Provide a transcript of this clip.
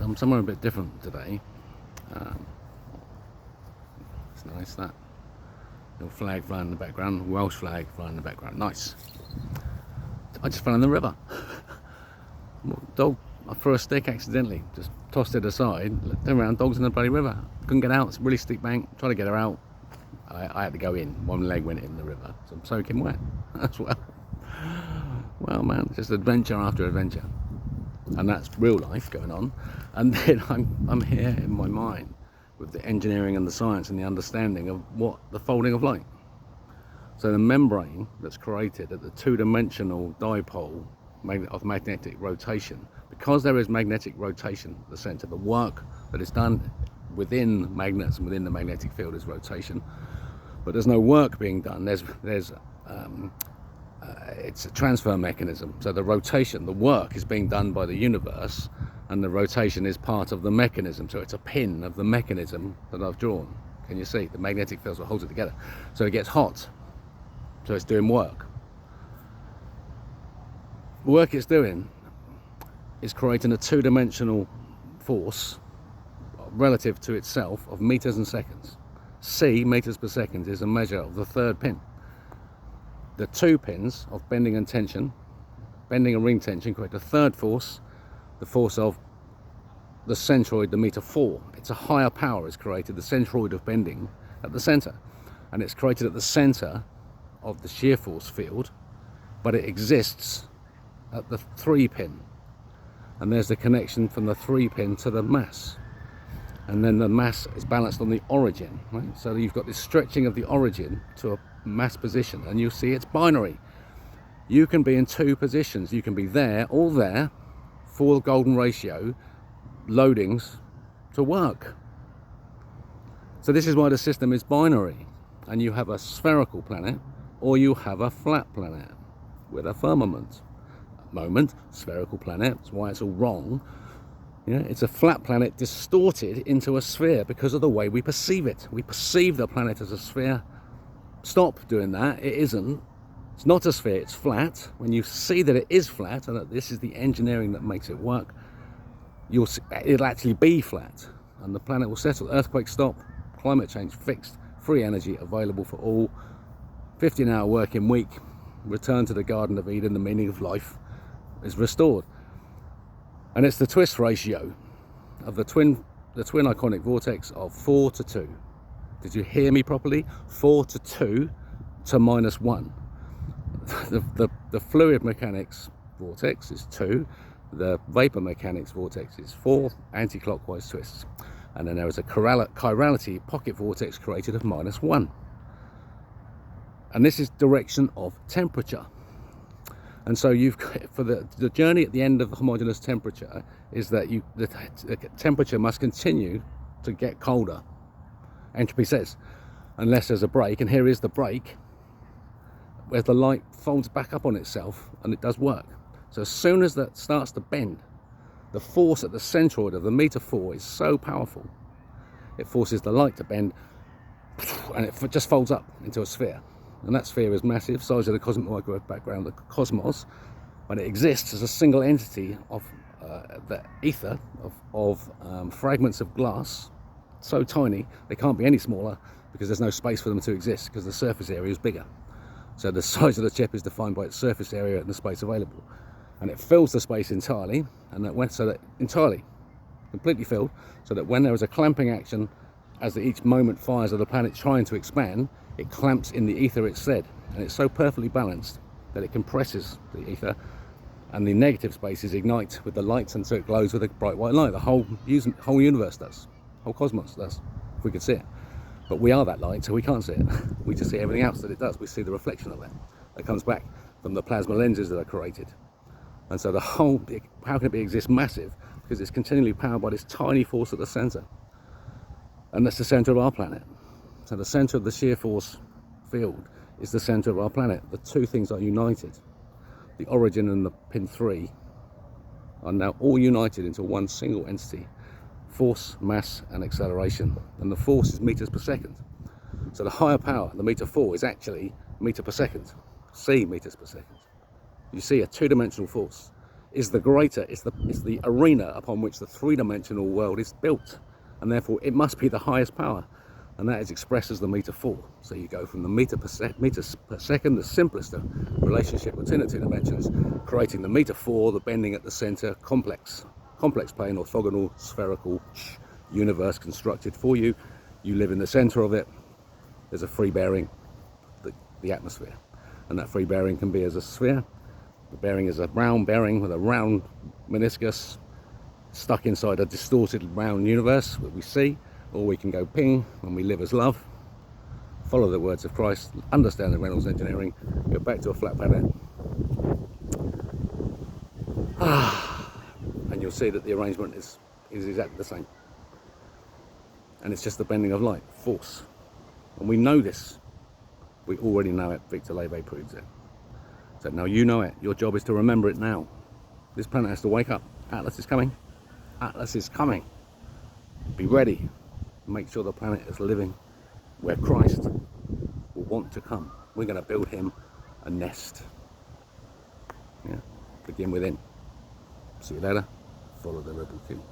I'm somewhere a bit different today. It's nice, that little flag flying in the background, Welsh flag flying in the background, nice. I just fell in the river. Dog, I threw a stick accidentally, just tossed it aside, turned around, dog's in the bloody river. Couldn't get out, it's a really steep bank, tried to get her out. I had to go in, one leg went in the river, so I'm soaking wet as well. Well man, just adventure after adventure. And that's real life going on. And then I'm here in my mind with the engineering and the science and the understanding of what the folding of light. So the membrane that's created at the two-dimensional dipole of magnetic rotation, because there is magnetic rotation at the center, the work that is done within magnets and within the magnetic field is rotation, but there's no work being done. It's a transfer mechanism. So the rotation, the work is being done by the universe, and the rotation is part of the mechanism. So it's a pin of the mechanism that I've drawn. Can you see? The magnetic field that holds it together. So it gets hot. So it's doing work. The work it's doing is creating a two-dimensional force relative to itself of meters and seconds. C, meters per second, is a measure of the third pin. The two pins of bending and tension, bending and ring tension, create a third force, the force of the centroid, the meter 4. It's a higher power is created, the centroid of bending at the center. And it's created at the center of the shear force field, but it exists at the 3 pin. And there's the connection from the 3 pin to the mass. And then the mass is balanced on the origin, right? So you've got this stretching of the origin to a mass position, and you see it's binary. You can be in 2 positions. You can be there, all there, for the golden ratio loadings to work. So this is why the system is binary, and you have a spherical planet or you have a flat planet with a firmament. At the moment, spherical planet, that's why it's all wrong. Yeah, it's a flat planet distorted into a sphere because of the way we perceive it. We perceive the planet as a sphere. Stop doing that. It isn't. It's not a sphere, it's flat. When you see that it is flat and that this is the engineering that makes it work, it'll actually be flat and the planet will settle. Earthquakes stop, climate change fixed, free energy available for all, 15-hour working week, return to the Garden of Eden, the meaning of life is restored. And it's the twist ratio of the twin iconic vortex of 4:2. Did you hear me properly? 4:2 to -1. The fluid mechanics vortex is 2. The vapor mechanics vortex is 4 anti-clockwise twists. And then there is a chirality pocket vortex created of -1. And this is direction of temperature. And so for the journey at the end of the homogeneous temperature is that the temperature must continue to get colder. Entropy says, unless there's a break, and here is the break, where the light folds back up on itself and it does work. So as soon as that starts to bend, the force at the centroid of the meter 4 is so powerful, it forces the light to bend, and it just folds up into a sphere. And that sphere is massive, size of the cosmic microwave background, the cosmos, but it exists as a single entity of the ether of fragments of glass, so tiny they can't be any smaller because there's no space for them to exist because the surface area is bigger. So the size of the chip is defined by its surface area and the space available, and it fills the space entirely, and entirely, completely filled, so that when there is a clamping action as each moment fires of the planet trying to expand, it clamps in the ether it's said, and it's so perfectly balanced that it compresses the ether, and the negative spaces ignite with the lights, and so it glows with a bright white light. The whole universe does, whole cosmos does, if we could see it. But we are that light, so we can't see it. We just see everything else that it does. We see the reflection of it that comes back from the plasma lenses that are created. And so how can it exist massive? Because it's continually powered by this tiny force at the center. And that's the center of our planet. So the center of the shear force field is the center of our planet. The two things are united. The origin and the pin 3 are now all united into one single entity. Force, mass and acceleration. And the force is meters per second. So the higher power, the meter 4, is actually meter per second. C meters per second. You see a two-dimensional force is the greater, it's the arena upon which the three-dimensional world is built, and therefore it must be the highest power, and that is expressed as the meter 4. So you go from the meters per second, the simplest relationship between the two dimensions, creating the meter 4, the bending at the center, complex plane, orthogonal, spherical universe constructed for you. You live in the center of it. There's a free bearing, the atmosphere, and that free bearing can be as a sphere. The bearing is a round bearing with a round meniscus stuck inside a distorted round universe that we see, or we can go ping when we live as love, follow the words of Christ, understand the Reynolds engineering, go back to a flat planet, and you'll see that the arrangement is exactly the same. And it's just the bending of light, force. And we know this. We already know it. Victor Leve proves it. So now you know it. Your job is to remember it now. This planet has to wake up. Atlas is coming. Atlas is coming. Be ready. Make sure the planet is living where Christ will want to come. We're going to build him a nest. Yeah. Begin within. See you later. Follow the Rebel King.